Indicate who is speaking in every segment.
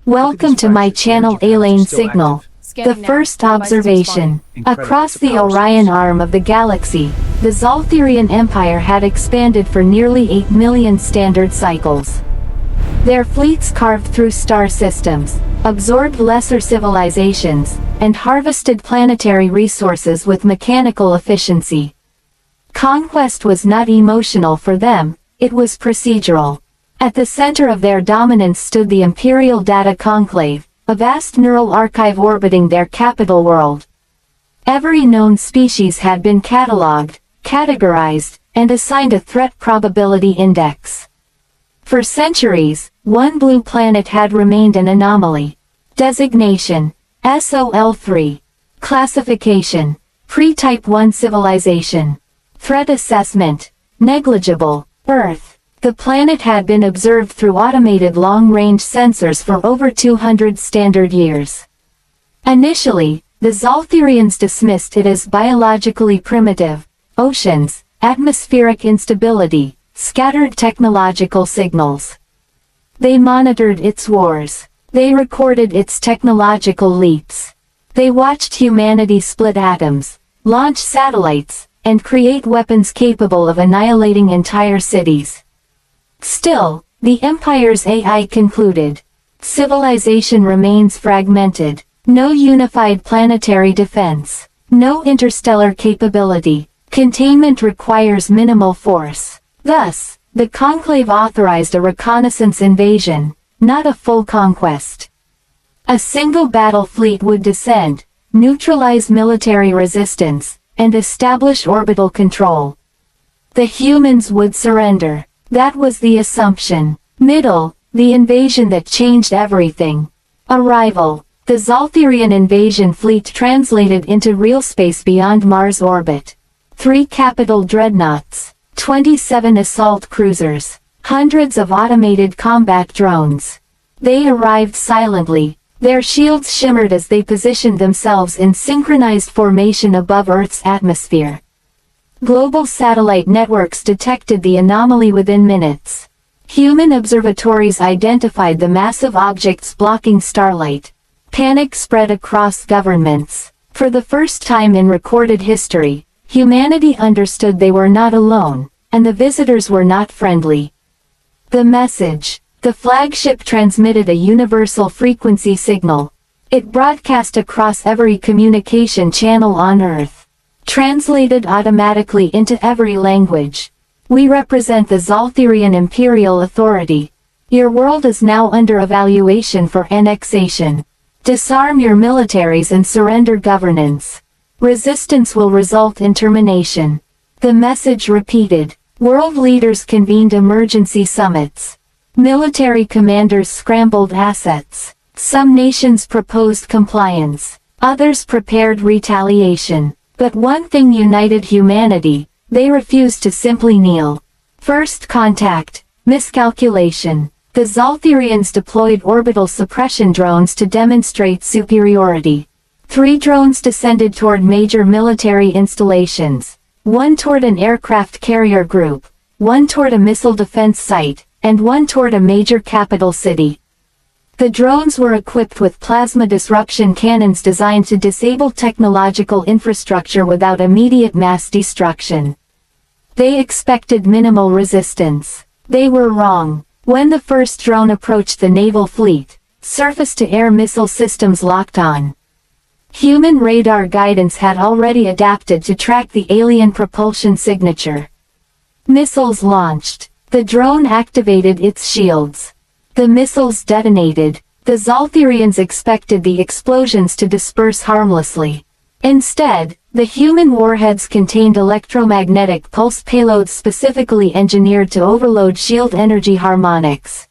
Speaker 1: Welcome to my channel Alien Signal. The first observation. Across the Orion arm of the galaxy, the Zoltherian Empire had expanded for nearly 8 million standard cycles. Their fleets carved through star systems, absorbed lesser civilizations, and harvested planetary resources with mechanical efficiency. Conquest was not emotional for them, it was procedural. At the center of their dominance stood the Imperial Data Conclave, a vast neural archive orbiting their capital world. Every known species had been catalogued, categorized, and assigned a threat probability index. For centuries, one blue planet had remained an anomaly. Designation: SOL3. Classification: Pre-Type 1 civilization. Threat assessment: negligible. Earth. The planet had been observed through automated long-range sensors for over 200 standard years. Initially, the Zoltherians dismissed it as biologically primitive: oceans, atmospheric instability, scattered technological signals. They monitored its wars. They recorded its technological leaps. They watched humanity split atoms, launch satellites, and create weapons capable of annihilating entire cities. Still, the Empire's AI concluded. Civilization remains fragmented. No unified planetary defense. No interstellar capability. Containment requires minimal force. Thus, the Conclave authorized a reconnaissance invasion, not a full conquest. A single battle fleet would descend, neutralize military resistance, and establish orbital control. The humans would surrender. That was the assumption. The invasion that changed everything. Arrival. The Zoltherian invasion fleet translated into real space beyond Mars orbit. 3 capital dreadnoughts, 27 assault cruisers, hundreds of automated combat drones. They arrived silently. Their shields shimmered as they positioned themselves in synchronized formation above Earth's atmosphere. Global satellite networks detected the anomaly within minutes. Human observatories identified the massive objects blocking starlight. Panic spread across governments. For the first time in recorded history, humanity understood they were not alone, and the visitors were not friendly. The message. The flagship transmitted a universal frequency signal. It broadcast across every communication channel on Earth. Translated automatically into every language. We represent the Zoltherian Imperial Authority. Your world is now under evaluation for annexation. Disarm your militaries and surrender governance. Resistance will result in termination. The message repeated. World leaders convened emergency summits. Military commanders scrambled assets. Some nations proposed compliance. Others prepared retaliation. But one thing united humanity: they refused to simply kneel. First contact. Miscalculation. The Zoltherians deployed orbital suppression drones to demonstrate superiority. 3 drones descended toward major military installations. 1 toward an aircraft carrier group, 1 toward a missile defense site, and 1 toward a major capital city. The drones were equipped with plasma disruption cannons designed to disable technological infrastructure without immediate mass destruction. They expected minimal resistance. They were wrong. When the first drone approached the naval fleet, surface-to-air missile systems locked on. Human radar guidance had already adapted to track the alien propulsion signature. Missiles launched. The drone activated its shields. The missiles detonated. The Zoltherians expected the explosions to disperse harmlessly. Instead, the human warheads contained electromagnetic pulse payloads specifically engineered to overload shield energy harmonics.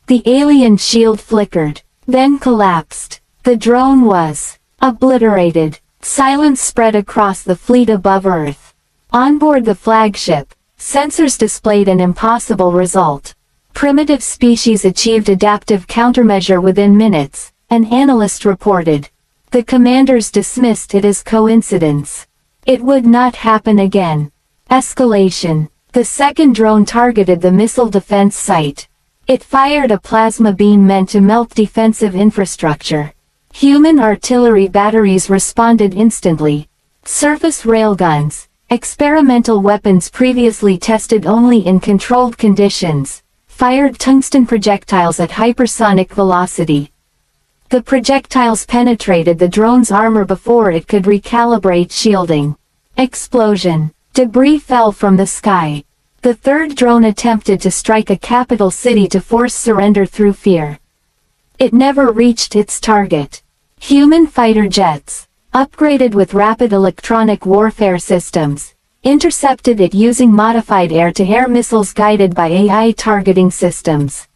Speaker 1: The alien shield flickered, then collapsed. The drone was obliterated. Silence spread across the fleet above Earth. On board the flagship, sensors displayed an impossible result. Primitive species achieved adaptive countermeasure within minutes, an analyst reported. The commanders dismissed it as coincidence. It would not happen again. Escalation. The second drone targeted the missile defense site. It fired a plasma beam meant to melt defensive infrastructure. Human artillery batteries responded instantly. Surface railguns, experimental weapons previously tested only in controlled conditions, fired tungsten projectiles at hypersonic velocity. The projectiles penetrated the drone's armor before it could recalibrate shielding. Explosion. Debris fell from the sky. The third drone attempted to strike a capital city to force surrender through fear. It never reached its target. Human fighter jets, upgraded with rapid electronic warfare systems, intercepted it using modified air-to-air missiles guided by AI targeting systems.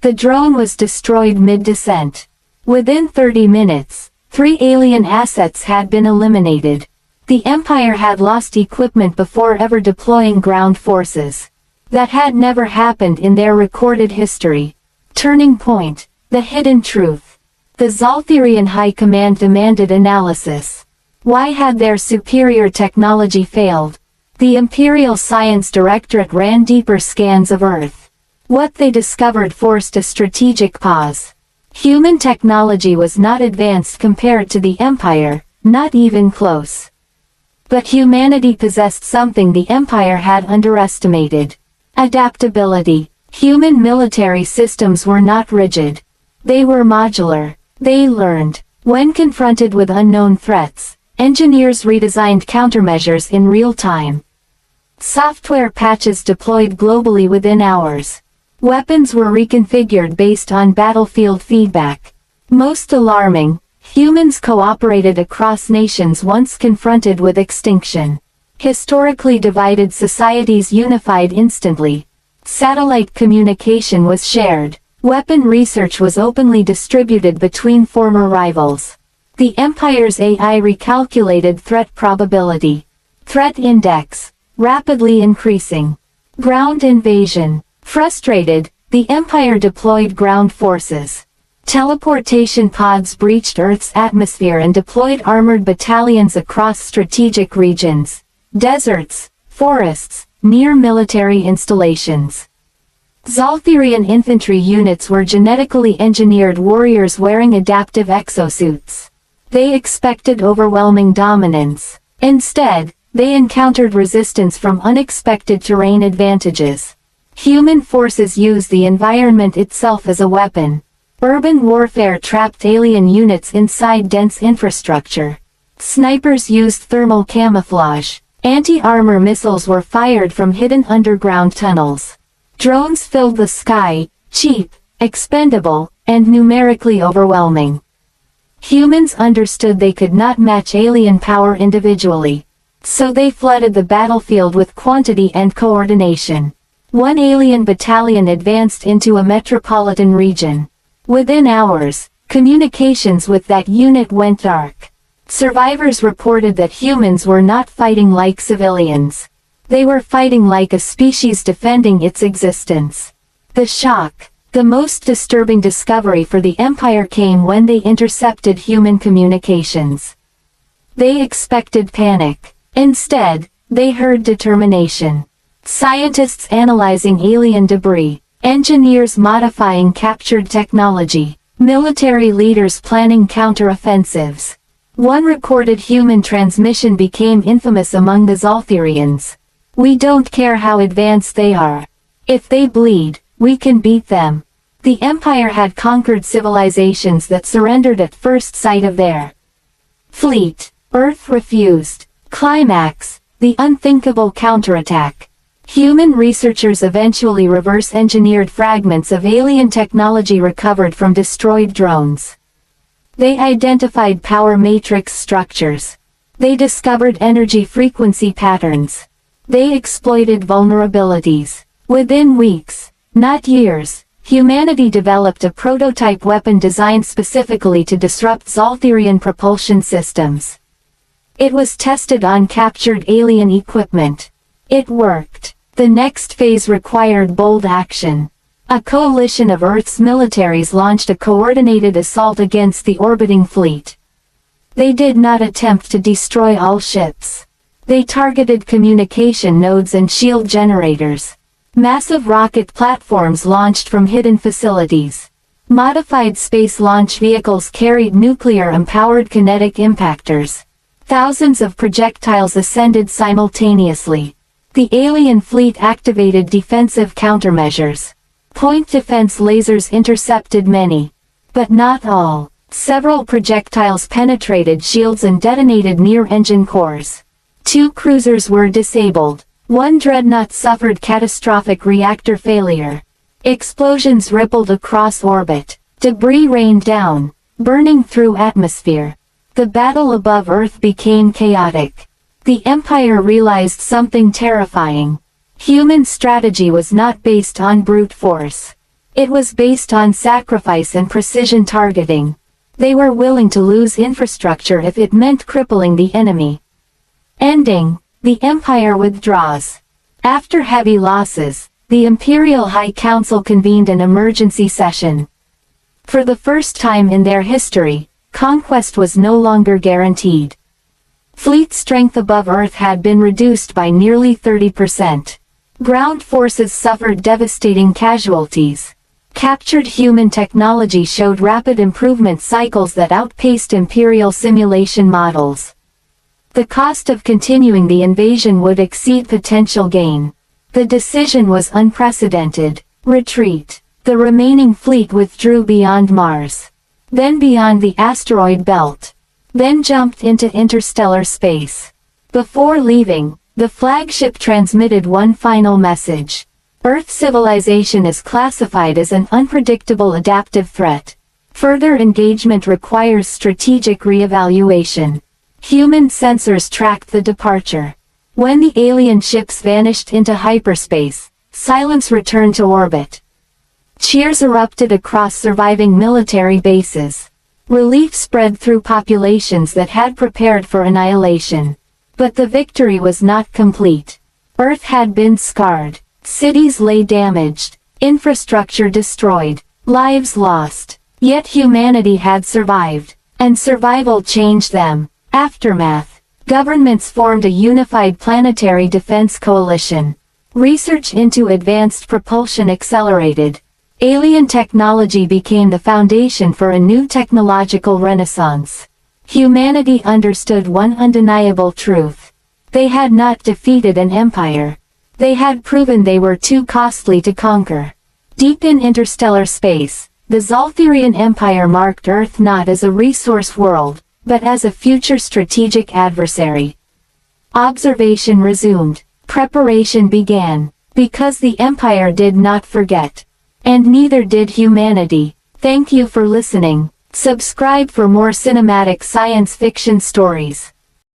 Speaker 1: The drone was destroyed mid-descent. Within 30 minutes, 3 alien assets had been eliminated. The Empire had lost equipment before ever deploying ground forces. That had never happened in their recorded history. Turning point, the hidden truth. The Zalthirian High Command demanded analysis. Why had their superior technology failed? The Imperial Science Directorate ran deeper scans of Earth. What they discovered forced a strategic pause. Human technology was not advanced compared to the Empire, not even close. But humanity possessed something the Empire had underestimated. Adaptability. Human military systems were not rigid. They were modular. They learned. When confronted with unknown threats, engineers redesigned countermeasures in real time. Software patches deployed globally within hours. Weapons were reconfigured based on battlefield feedback. Most alarming, humans cooperated across nations once confronted with extinction. Historically divided societies unified instantly. Satellite communication was shared. Weapon research was openly distributed between former rivals. The Empire's AI recalculated threat probability. Threat index, rapidly increasing. Ground invasion. Frustrated, the Empire deployed ground forces. Teleportation pods breached Earth's atmosphere and deployed armored battalions across strategic regions, deserts, forests, near military installations. Zalthirian infantry units were genetically engineered warriors wearing adaptive exosuits. They expected overwhelming dominance. Instead, they encountered resistance from unexpected terrain advantages. Human forces used the environment itself as a weapon. Urban warfare trapped alien units inside dense infrastructure. Snipers used thermal camouflage. Anti-armor missiles were fired from hidden underground tunnels. Drones filled the sky, cheap, expendable, and numerically overwhelming. Humans understood they could not match alien power individually. So they flooded the battlefield with quantity and coordination. One alien battalion advanced into a metropolitan region. Within hours, communications with that unit went dark. Survivors reported that humans were not fighting like civilians. They were fighting like a species defending its existence. The shock, the most disturbing discovery for the Empire came when they intercepted human communications. They expected panic. Instead, they heard determination. Scientists analyzing alien debris, engineers modifying captured technology, military leaders planning counter-offensives. One recorded human transmission became infamous among the Zalthirians. "We don't care how advanced they are. If they bleed, we can beat them." The Empire had conquered civilizations that surrendered at first sight of their fleet. Earth refused. Climax, the unthinkable counterattack. Human researchers eventually reverse-engineered fragments of alien technology recovered from destroyed drones. They identified power matrix structures. They discovered energy frequency patterns. They exploited vulnerabilities. Within weeks, not years, humanity developed a prototype weapon designed specifically to disrupt Zalthirian propulsion systems. It was tested on captured alien equipment. It worked. The next phase required bold action. A coalition of Earth's militaries launched a coordinated assault against the orbiting fleet. They did not attempt to destroy all ships. They targeted communication nodes and shield generators. Massive rocket platforms launched from hidden facilities. Modified space launch vehicles carried nuclear-empowered kinetic impactors. Thousands of projectiles ascended simultaneously. The alien fleet activated defensive countermeasures. Point defense lasers intercepted many, but not all. Several projectiles penetrated shields and detonated near engine cores. 2 cruisers were disabled. 1 dreadnought suffered catastrophic reactor failure. Explosions rippled across orbit. Debris rained down, burning through atmosphere. The battle above Earth became chaotic. The Empire realized something terrifying. Human strategy was not based on brute force. It was based on sacrifice and precision targeting. They were willing to lose infrastructure if it meant crippling the enemy. Ending. The Empire withdraws. After heavy losses, the Imperial High Council convened an emergency session. For the first time in their history, conquest was no longer guaranteed. Fleet strength above Earth had been reduced by nearly 30%. Ground forces suffered devastating casualties. Captured human technology showed rapid improvement cycles that outpaced Imperial simulation models. The cost of continuing the invasion would exceed potential gain. The decision was unprecedented. Retreat. The remaining fleet withdrew beyond Mars. Then beyond the asteroid belt. Then jumped into interstellar space. Before leaving, the flagship transmitted one final message. Earth civilization is classified as an unpredictable adaptive threat. Further engagement requires strategic re-evaluation. Human sensors tracked the departure. When the alien ships vanished into hyperspace, silence returned to orbit. Cheers erupted across surviving military bases. Relief spread through populations that had prepared for annihilation. But the victory was not complete. Earth had been scarred. Cities lay damaged. Infrastructure destroyed. Lives lost. Yet humanity had survived. And survival changed them. Aftermath. Governments formed a unified planetary defense coalition. Research into advanced propulsion accelerated. Alien technology became the foundation for a new technological renaissance. Humanity understood one undeniable truth. They had not defeated an empire. They had proven they were too costly to conquer. Deep in interstellar space, the Zoltherian Empire marked Earth not as a resource world, but as a future strategic adversary. Observation resumed. Preparation began. Because the Empire did not forget. And neither did humanity. Thank you for listening. Subscribe for more cinematic science fiction stories.